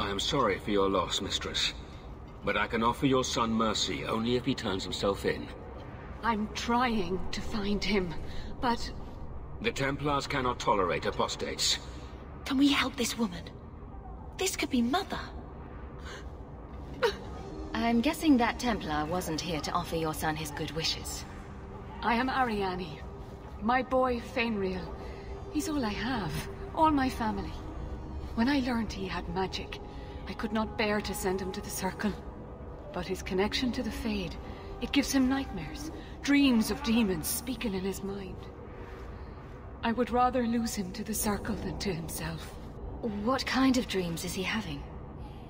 I am sorry for your loss, mistress. But I can offer your son mercy only if he turns himself in. I'm trying to find him, but... The Templars cannot tolerate apostates. Can we help this woman? This could be Mother. I'm guessing that Templar wasn't here to offer your son his good wishes. I am Ariane. My boy, Fainriel. He's all I have. All my family. When I learned he had magic, I could not bear to send him to the Circle. But his connection to the Fade, it gives him nightmares. Dreams of demons speaking in his mind. I would rather lose him to the Circle than to himself. What kind of dreams is he having?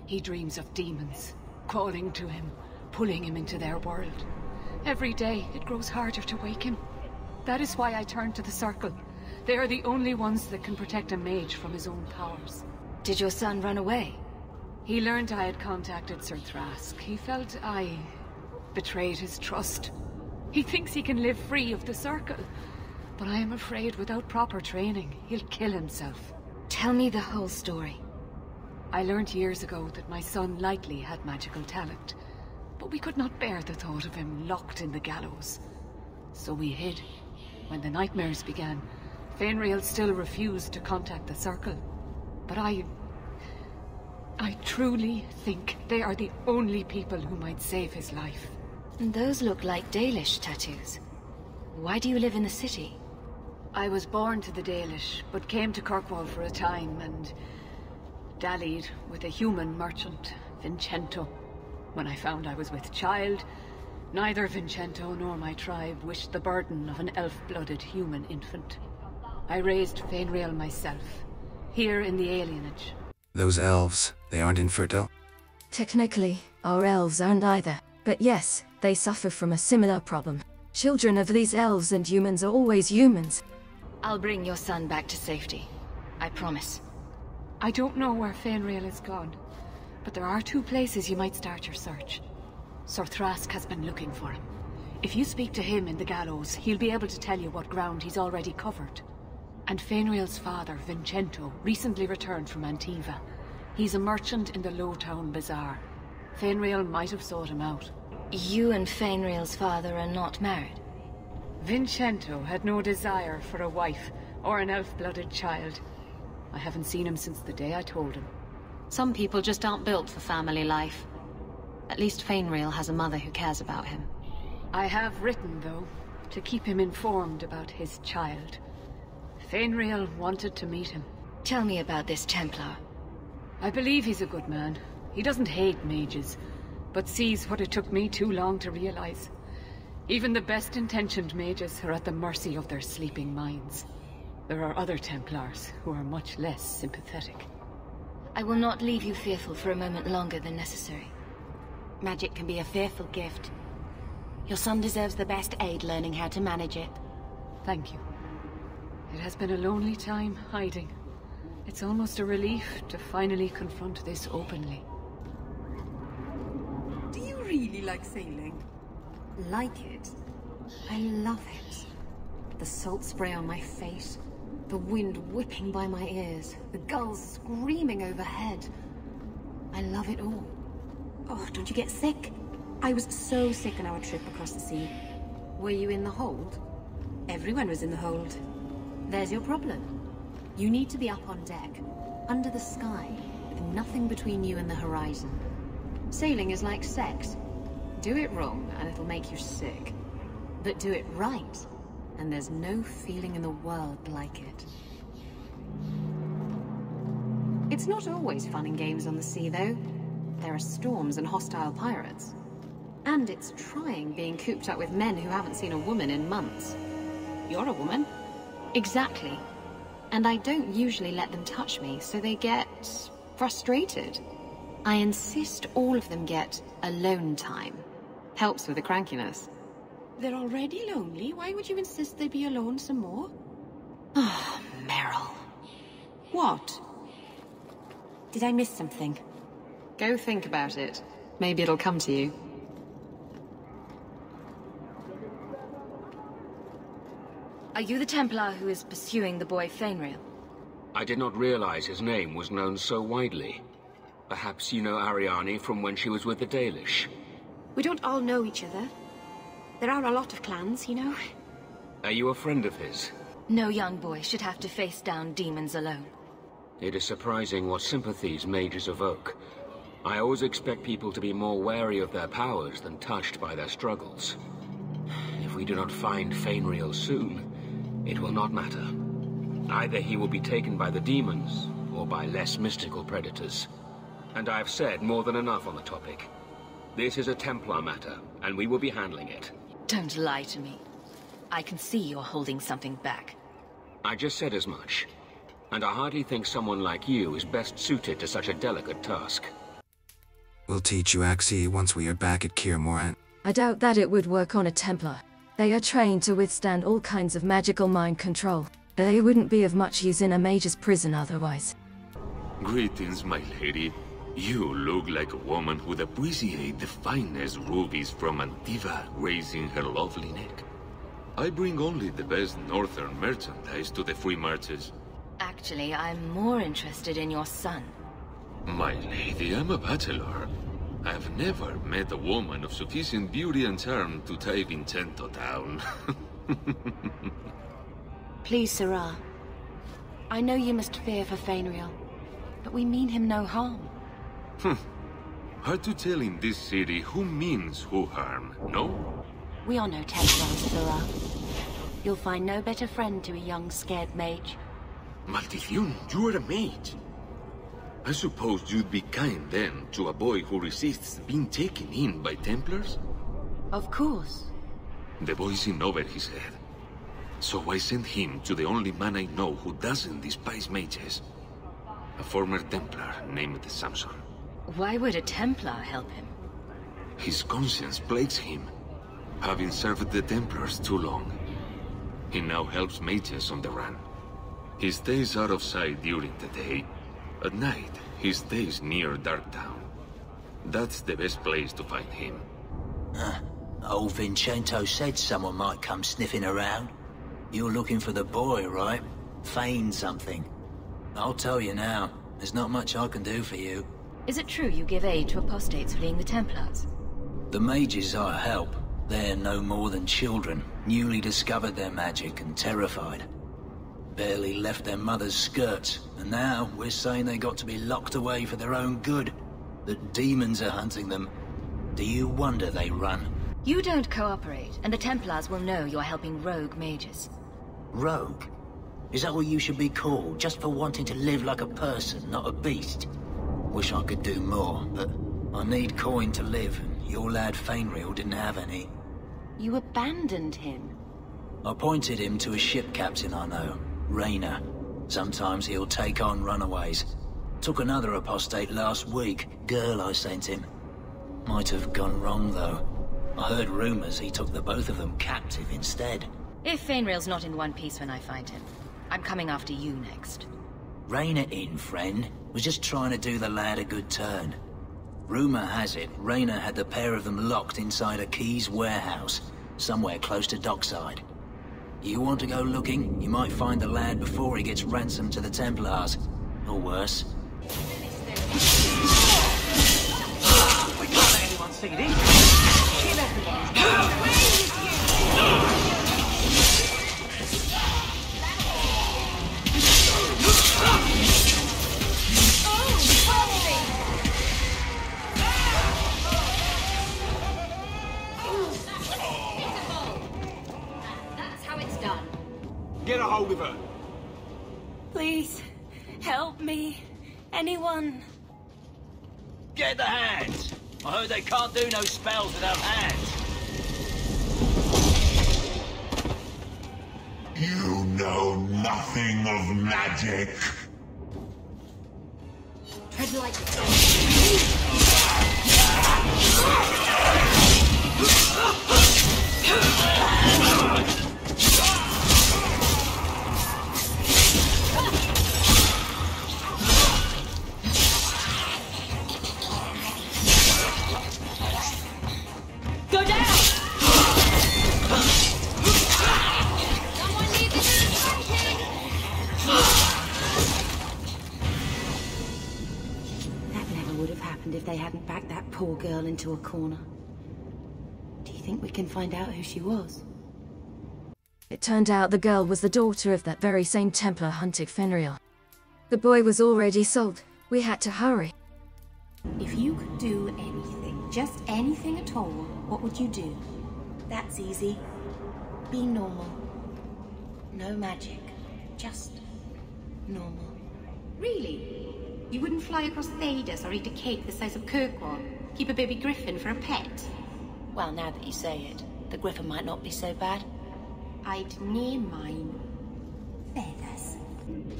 He dreams of demons, calling to him, pulling him into their world. Every day, it grows harder to wake him. That is why I turned to the Circle. They are the only ones that can protect a mage from his own powers. Did your son run away? He learned I had contacted Sir Thrask. He felt I betrayed his trust. He thinks he can live free of the Circle. But I am afraid without proper training, he'll kill himself. Tell me the whole story. I learned years ago that my son likely had magical talent. But we could not bear the thought of him locked in the gallows. So we hid. When the nightmares began, Fainriel still refused to contact the Circle. But I truly think they are the only people who might save his life. Those look like Dalish tattoos. Why do you live in the city? I was born to the Dalish, but came to Kirkwall for a time and dallied with a human merchant, Vincento. When I found I was with child, neither Vincento nor my tribe wished the burden of an elf-blooded human infant. I raised Fainriel myself, here in the alienage. Those elves, they aren't infertile? Technically, our elves aren't either. But yes, they suffer from a similar problem. Children of these elves and humans are always humans. I'll bring your son back to safety. I promise. I don't know where Fainriel is gone, but there are 2 places you might start your search. Sir Thrask has been looking for him. If you speak to him in the gallows, he'll be able to tell you what ground he's already covered. And Fainriel's father, Vincento, recently returned from Antiva. He's a merchant in the Lowtown Bazaar. Fainriel might have sought him out. You and Fainriel's father are not married? Vincento had no desire for a wife or an elf-blooded child. I haven't seen him since the day I told him. Some people just aren't built for family life. At least Fainriel has a mother who cares about him. I have written, though, to keep him informed about his child. Fainriel wanted to meet him. Tell me about this Templar. I believe he's a good man. He doesn't hate mages, but sees what it took me too long to realize. Even the best-intentioned mages are at the mercy of their sleeping minds. There are other Templars who are much less sympathetic. I will not leave you fearful for a moment longer than necessary. Magic can be a fearful gift. Your son deserves the best aid learning how to manage it. Thank you. It has been a lonely time hiding. It's almost a relief to finally confront this openly. Do you really like sailing? Like it? I love it. The salt spray on my face, the wind whipping by my ears, the gulls screaming overhead. I love it all. Oh, don't you get sick? I was so sick on our trip across the sea. Were you in the hold? Everyone was in the hold. There's your problem. You need to be up on deck, under the sky, with nothing between you and the horizon. Sailing is like sex. Do it wrong, and it'll make you sick. But do it right, and there's no feeling in the world like it. It's not always fun and games on the sea, though. There are storms and hostile pirates. And it's trying being cooped up with men who haven't seen a woman in months. You're a woman. Exactly. And I don't usually let them touch me, so they get frustrated. I insist all of them get alone time. Helps with the crankiness. They're already lonely. Why would you insist they be alone some more? Ah, Meryl. What? Did I miss something? Go think about it. Maybe it'll come to you. Are you the Templar who is pursuing the boy Fainriel? I did not realize his name was known so widely. Perhaps you know Ariane from when she was with the Dalish. We don't all know each other. There are a lot of clans, you know. Are you a friend of his? No young boy should have to face down demons alone. It is surprising what sympathies mages evoke. I always expect people to be more wary of their powers than touched by their struggles. If we do not find Fainriel soon, it will not matter. Either he will be taken by the demons, or by less mystical predators. And I've said more than enough on the topic. This is a Templar matter, and we will be handling it. Don't lie to me. I can see you're holding something back. I just said as much. And I hardly think someone like you is best suited to such a delicate task. We'll teach you Axii once we are back at Kaer Morhen. I doubt that it would work on a Templar. They are trained to withstand all kinds of magical mind control. They wouldn't be of much use in a mage's prison otherwise. Greetings, my lady. You look like a woman who'd appreciate the finest rubies from Antiva raising her lovely neck. I bring only the best northern merchandise to the free marches. Actually, I'm more interested in your son. My lady, I'm a bachelor. I've never met a woman of sufficient beauty and charm to tie Vincento down. Please, Ciri. I know you must fear for Fainriel, but we mean him no harm. Hard to tell in this city who means who harm, no? We are no Templars, Ciri. You'll find no better friend to a young, scared mage. Maldición, you are a mage. I suppose you'd be kind then to a boy who resists being taken in by Templars? Of course. The boy's in over his head. So I sent him to the only man I know who doesn't despise mages. A former Templar named Samson. Why would a Templar help him? His conscience plagues him, having served the Templars too long. He now helps mages on the run. He stays out of sight during the day. At night, he stays near Darktown. That's the best place to find him. Old Vincento said someone might come sniffing around. You're looking for the boy, right? Feign something. I'll tell you now, there's not much I can do for you. Is it true you give aid to apostates fleeing the Templars? The mages I help, they're no more than children, newly discovered their magic and terrified. Barely left their mother's skirts, and now we're saying they got to be locked away for their own good. The demons are hunting them. Do you wonder they run? You don't cooperate, and the Templars will know you're helping rogue mages. Rogue? Is that what you should be called, just for wanting to live like a person, not a beast? Wish I could do more, but I need coin to live, and your lad Fainriel didn't have any. You abandoned him. I pointed him to a ship captain I know, Rayner. Sometimes he'll take on runaways. Took another apostate last week, girl I sent him. Might have gone wrong though. I heard rumors he took the both of them captive instead. If Fainriel's not in one piece when I find him, I'm coming after you next. Rein it in, friend. Was just trying to do the lad a good turn. Rumor has it, Rayner had the pair of them locked inside a Keys warehouse, somewhere close to dockside. You want to go looking, you might find the lad before he gets ransomed to the Templars. Or worse. We can't let anyone see this. Kill everyone. Get a hold of her! Please, help me. Anyone. Get the hands! I heard they can't do no spells without hands. You know nothing of magic. Tread lightly. Go down! Someone needs attention! That never would have happened if they hadn't backed that poor girl into a corner. Do you think we can find out who she was? It turned out the girl was the daughter of that very same Templar hunted Fenrir. The boy was already sold. We had to hurry. If you could do anything, just anything at all, what would you do? That's easy. Be normal. No magic. Just normal. Really? You wouldn't fly across Thedas or eat a cake the size of Kirkwall? Keep a baby griffin for a pet? Well, now that you say it, the griffin might not be so bad. I'd name mine Feathers.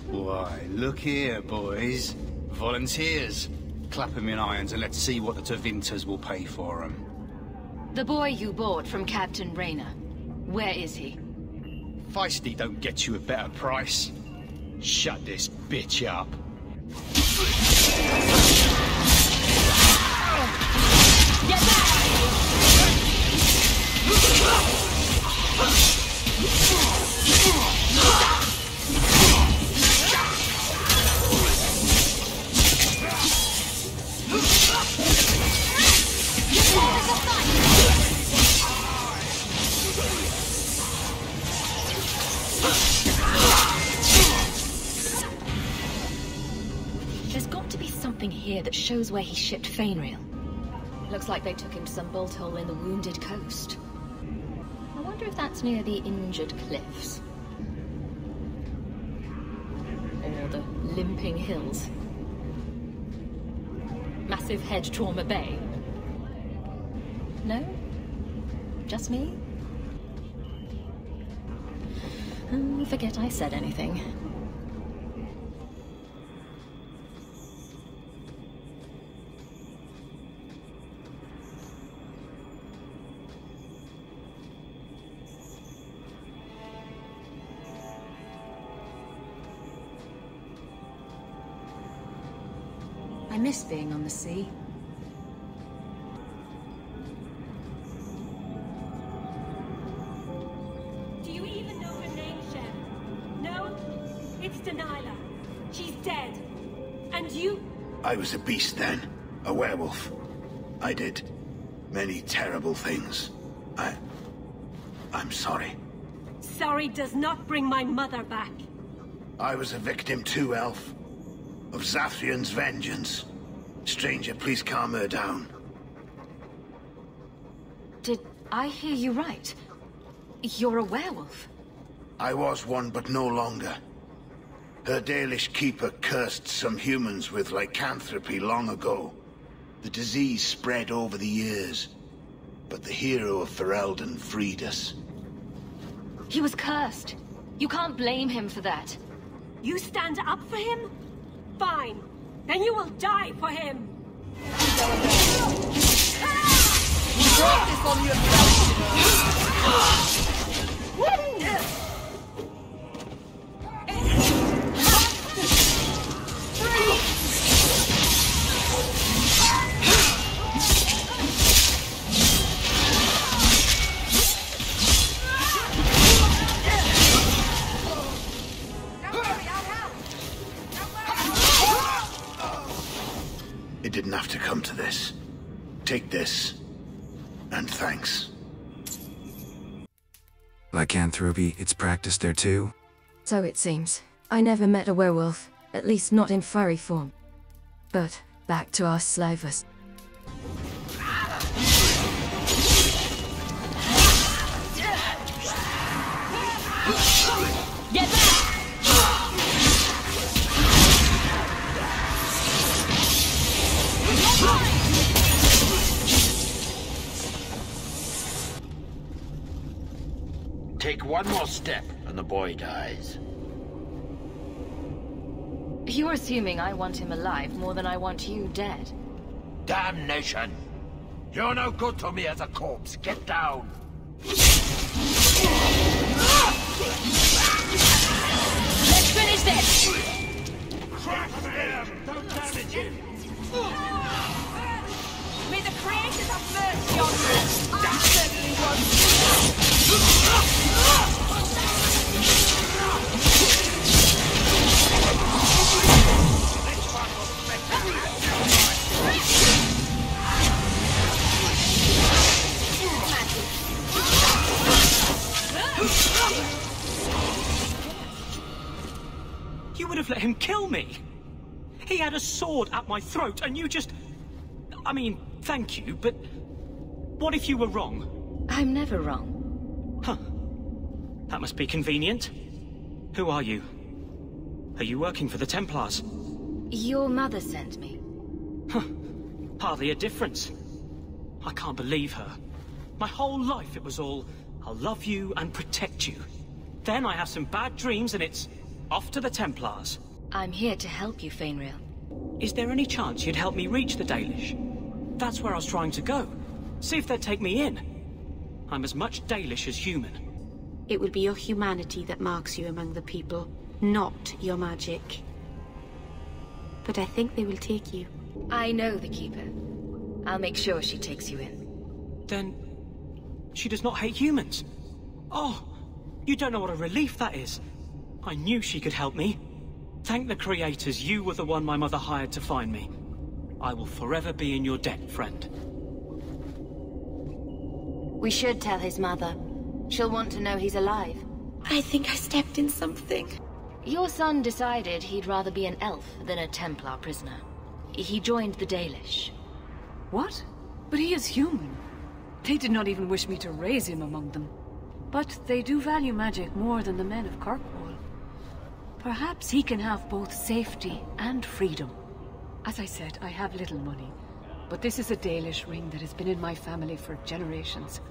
Why, look here, boys. Volunteers. Clap 'em in irons and let's see what the Tevinters will pay for 'em. The boy you bought from Captain Rayner. Where is he? Feisty don't get you a better price. Shut this bitch up. Get back! There's got to be something here that shows where he shipped Fenrir. Looks like they took him to some bolt hole in the Wounded Coast. I wonder if that's near the Injured Cliffs. Or the Limping Hills. Massive Head Trauma Bay. No? Just me? Forget I said anything. I miss being on the sea. Do you even know her name, Chef? No? It's Delilah. She's dead. And you? I was a beast then. A werewolf. I did many terrible things. I'm sorry. Sorry does not bring my mother back. I was a victim too, Elf. Of Zathrian's vengeance. Stranger, please calm her down. Did I hear you right? You're a werewolf? I was one, but no longer. Her Dalish keeper cursed some humans with lycanthropy long ago. The disease spread over the years, but the hero of Ferelden freed us. He was cursed. You can't blame him for that. You stand up for him? Fine. Then you will die for him. You brought this on yourself. It didn't have to come to this. Take this, and thanks. Lycanthropy, it's practiced there too? So it seems. I never met a werewolf, at least not in furry form. But, back to our slavers. Get back! Take one more step, and the boy dies. You're assuming I want him alive more than I want you dead. Damnation! You're no good to me as a corpse. Get down! Let's finish this! Crash him! Don't damage him! May the creators have mercy on you. I certainly won't. have let him kill me. He had a sword at my throat, and you just... I mean, thank you, but... what if you were wrong? I'm never wrong. Huh. That must be convenient. Who are you? Are you working for the Templars? Your mother sent me. Huh. Hardly a difference. I can't believe her. My whole life it was all, I'll love you and protect you. Then I have some bad dreams and it's off to the Templars. I'm here to help you, Fainriel. Is there any chance you'd help me reach the Dalish? That's where I was trying to go. See if they'd take me in. I'm as much Dalish as human. It will be your humanity that marks you among the people, not your magic. But I think they will take you. I know the Keeper. I'll make sure she takes you in. Then... she does not hate humans. Oh, you don't know what a relief that is. I knew she could help me. Thank the creators, you were the one my mother hired to find me. I will forever be in your debt, friend. We should tell his mother. She'll want to know he's alive. I think I stepped in something. Your son decided he'd rather be an elf than a Templar prisoner. He joined the Dalish. What? But he is human. They did not even wish me to raise him among them. But they do value magic more than the men of Kirkwall. Perhaps he can have both safety and freedom. As I said, I have little money. But this is a Dalish ring that has been in my family for generations.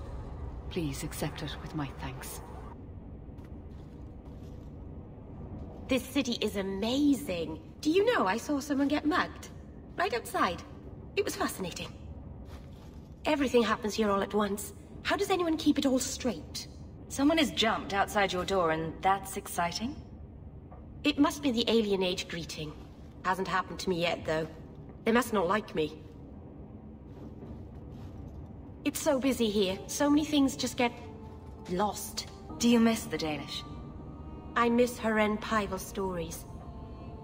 Please accept it with my thanks. This city is amazing. Do you know I saw someone get mugged? Right outside. It was fascinating. Everything happens here all at once. How does anyone keep it all straight? Someone has jumped outside your door and that's exciting? It must be the alien age greeting. Hasn't happened to me yet, though. They must not like me. It's so busy here. So many things just get... lost. Do you miss the Dalish? I miss Haren Pival stories.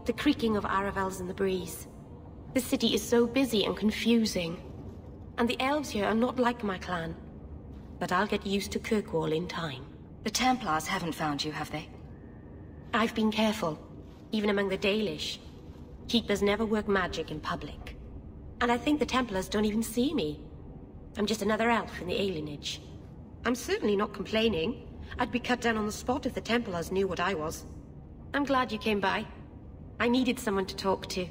The creaking of Aravels in the breeze. The city is so busy and confusing. And the elves here are not like my clan. But I'll get used to Kirkwall in time. The Templars haven't found you, have they? I've been careful, even among the Dalish. Keepers never work magic in public. And I think the Templars don't even see me. I'm just another elf in the alienage. I'm certainly not complaining. I'd be cut down on the spot if the Templars knew what I was. I'm glad you came by. I needed someone to talk to.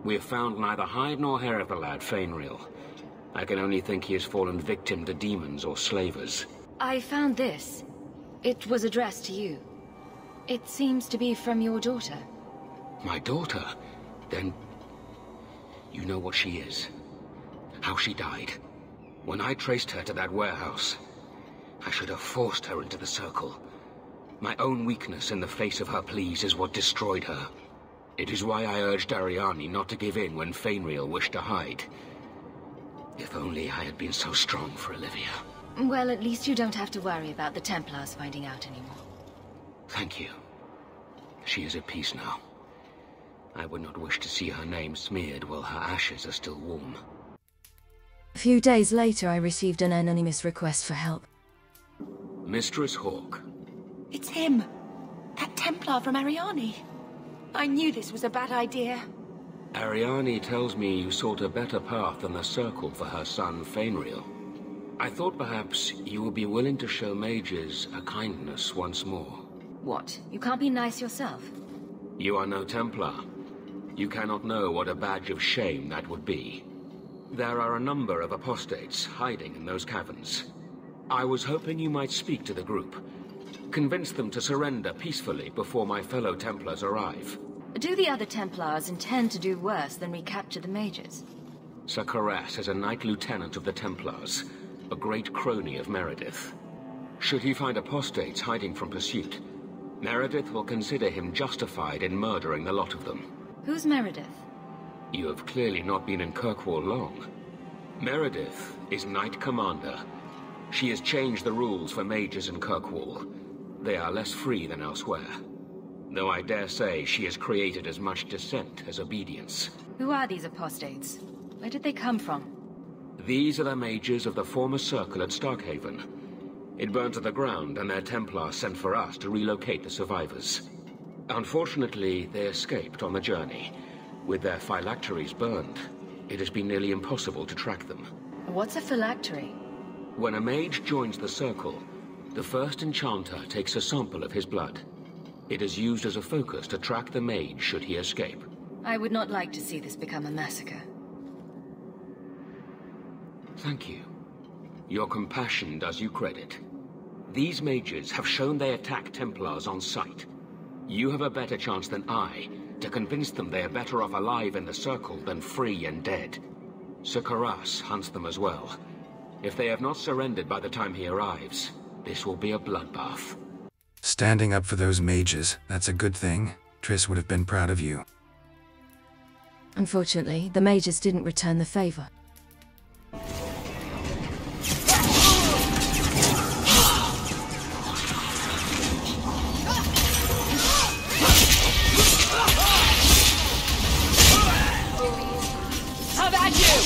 We have found neither hide nor hair of the lad, Fainriel. I can only think he has fallen victim to demons or slavers. I found this. It was addressed to you. It seems to be from your daughter. My daughter? Then... you know what she is. How she died. When I traced her to that warehouse, I should have forced her into the circle. My own weakness in the face of her pleas is what destroyed her. It is why I urged Ariani not to give in when Fainriel wished to hide. If only I had been so strong for Olivia. Well, at least you don't have to worry about the Templars finding out anymore. Thank you. She is at peace now. I would not wish to see her name smeared while her ashes are still warm. A few days later, I received an anonymous request for help. Mistress Hawke. It's him. That Templar from Ariani. I knew this was a bad idea. Ariani tells me you sought a better path than the Circle for her son, Fainriel. I thought perhaps you would be willing to show mages a kindness once more. What? You can't be nice yourself? You are no Templar. You cannot know what a badge of shame that would be. There are a number of apostates hiding in those caverns. I was hoping you might speak to the group. Convince them to surrender peacefully before my fellow Templars arrive. Do the other Templars intend to do worse than recapture the mages? Sir Karas is a Knight Lieutenant of the Templars, a great crony of Meredith. Should he find apostates hiding from pursuit, Meredith will consider him justified in murdering the lot of them. Who's Meredith? You have clearly not been in Kirkwall long. Meredith is Knight Commander. She has changed the rules for mages in Kirkwall. They are less free than elsewhere. Though I dare say she has created as much dissent as obedience. Who are these apostates? Where did they come from? These are the mages of the former Circle at Starkhaven. It burned to the ground, and their Templars sent for us to relocate the survivors. Unfortunately, they escaped on the journey. With their phylacteries burned, it has been nearly impossible to track them. What's a phylactery? When a mage joins the Circle, the first enchanter takes a sample of his blood. It is used as a focus to track the mage should he escape. I would not like to see this become a massacre. Thank you. Your compassion does you credit. These mages have shown they attack Templars on sight. You have a better chance than I to convince them they are better off alive in the Circle than free and dead. Sir Karas hunts them as well. If they have not surrendered by the time he arrives, this will be a bloodbath. Standing up for those mages, that's a good thing. Triss would have been proud of you. Unfortunately, the mages didn't return the favor. How about you?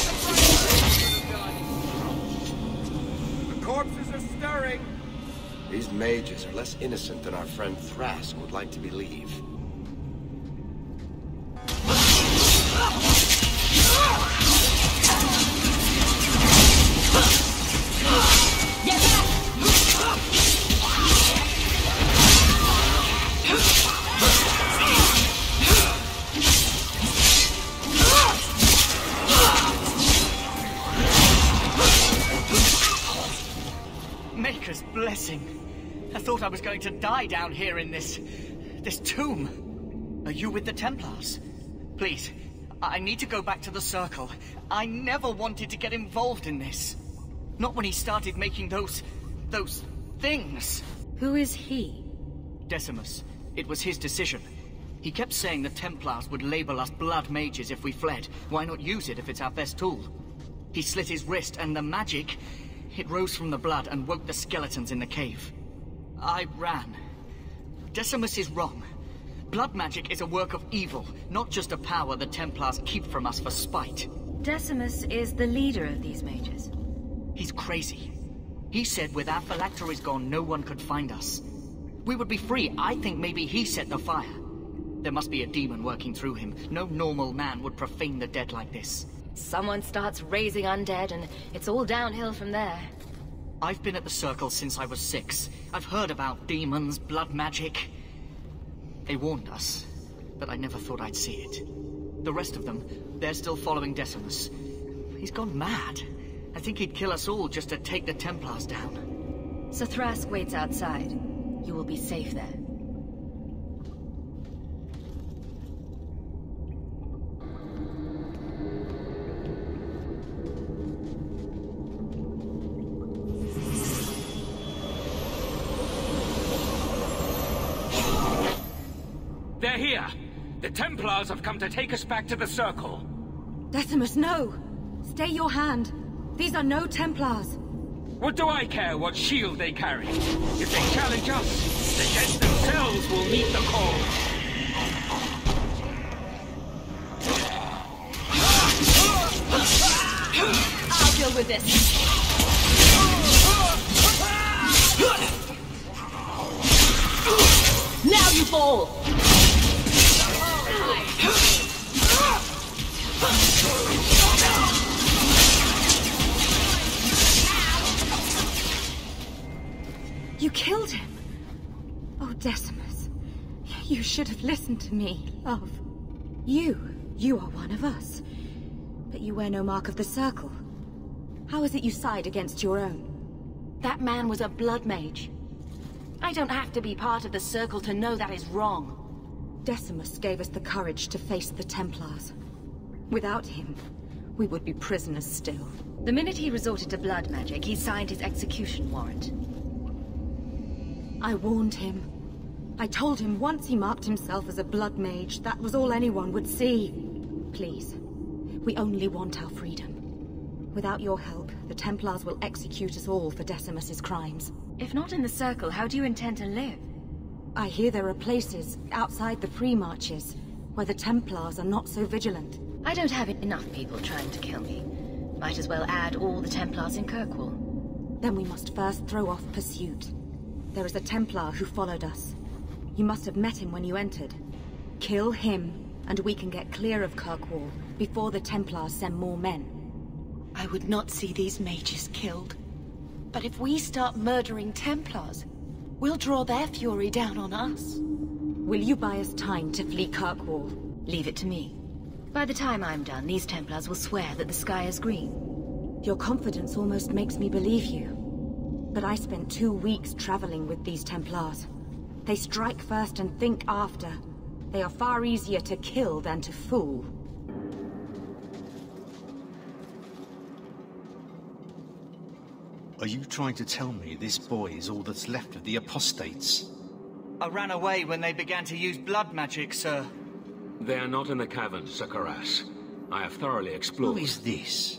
The corpses are stirring. These mages are less innocent than our friend Thrask would like to believe. Maker's blessing. I thought I was going to die down here in this tomb. Are you with the Templars? Please, I need to go back to the Circle. I never wanted to get involved in this. Not when he started making those things. Who is he? Decimus. It was his decision. He kept saying the Templars would label us blood mages if we fled. Why not use it if it's our best tool? He slit his wrist, and the magic, it rose from the blood and woke the skeletons in the cave. I ran. Decimus is wrong. Blood magic is a work of evil, not just a power the Templars keep from us for spite. Decimus is the leader of these mages. He's crazy. He said with our phylacteries gone, no one could find us. We would be free. I think maybe he set the fire. There must be a demon working through him. No normal man would profane the dead like this. Someone starts raising undead and it's all downhill from there. I've been at the Circle since I was 6. I've heard about demons, blood magic. They warned us, but I never thought I'd see it. The rest of them, they're still following Decimus. He's gone mad. I think he'd kill us all just to take the Templars down. So Thrask waits outside. You will be safe there. They're here! The Templars have come to take us back to the Circle. Decimus, no! Stay your hand. These are no Templars. What do I care what shield they carry? If they challenge us, the dead themselves will meet the call. I'll deal with this. Now you fall! You killed him! Oh, Decimus. You should have listened to me, love. You are one of us. But you wear no mark of the Circle. How is it you side against your own? That man was a blood mage. I don't have to be part of the Circle to know that is wrong. Decimus gave us the courage to face the Templars. Without him, we would be prisoners still. The minute he resorted to blood magic, he signed his execution warrant. I warned him. I told him once he marked himself as a blood mage, that was all anyone would see. Please, we only want our freedom. Without your help, the Templars will execute us all for Decimus's crimes. If not in the Circle, how do you intend to live? I hear there are places outside the Free Marches where the Templars are not so vigilant. I don't have enough people trying to kill me. Might as well add all the Templars in Kirkwall. Then we must first throw off pursuit. There is a Templar who followed us. You must have met him when you entered. Kill him, and we can get clear of Kirkwall before the Templars send more men. I would not see these mages killed. But if we start murdering Templars, we'll draw their fury down on us. Will you buy us time to flee Kirkwall? Leave it to me. By the time I'm done, these Templars will swear that the sky is green. Your confidence almost makes me believe you. But I spent 2 weeks traveling with these Templars. They strike first and think after. They are far easier to kill than to fool. Are you trying to tell me this boy is all that's left of the apostates? I ran away when they began to use blood magic, sir. They are not in the caverns, Sir Karas. I have thoroughly explored. Who is this?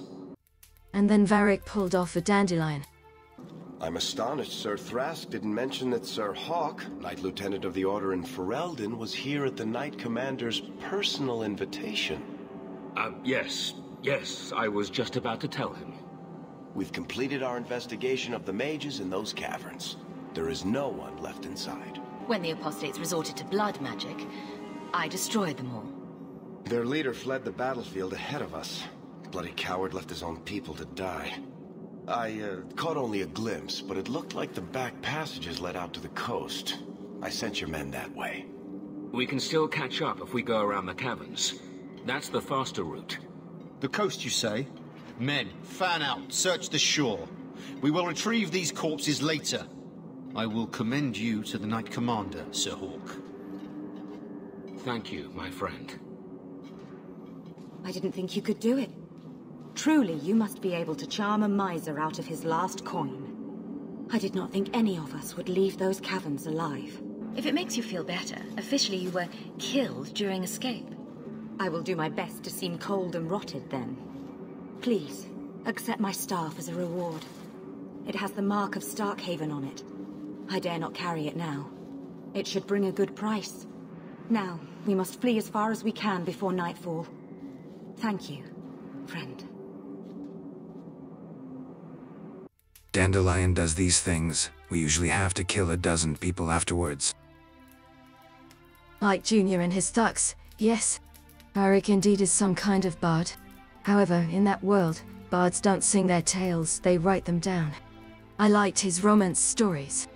And then Varric pulled off a dandelion. I'm astonished Sir Thrask didn't mention that Sir Hawke, Knight Lieutenant of the Order in Ferelden, was here at the Knight Commander's personal invitation. Yes. Yes, I was just about to tell him. We've completed our investigation of the mages in those caverns. There is no one left inside. When the apostates resorted to blood magic, I destroyed them all. Their leader fled the battlefield ahead of us. The bloody coward left his own people to die. I caught only a glimpse, but it looked like the back passages led out to the coast. I sent your men that way. We can still catch up if we go around the caverns. That's the faster route. The coast, you say? Men, fan out, search the shore. We will retrieve these corpses later. I will commend you to the Knight Commander, Sir Hawke. Thank you, my friend. I didn't think you could do it. Truly, you must be able to charm a miser out of his last coin. I did not think any of us would leave those caverns alive. If it makes you feel better, officially you were killed during escape. I will do my best to seem cold and rotted then. Please, accept my staff as a reward. It has the mark of Starkhaven on it. I dare not carry it now. It should bring a good price. Now, we must flee as far as we can before nightfall. Thank you, friend. Dandelion does these things. We usually have to kill a dozen people afterwards. Like Junior and his thugs, yes. Varric indeed is some kind of bard. However, in that world, bards don't sing their tales, they write them down. I liked his romance stories.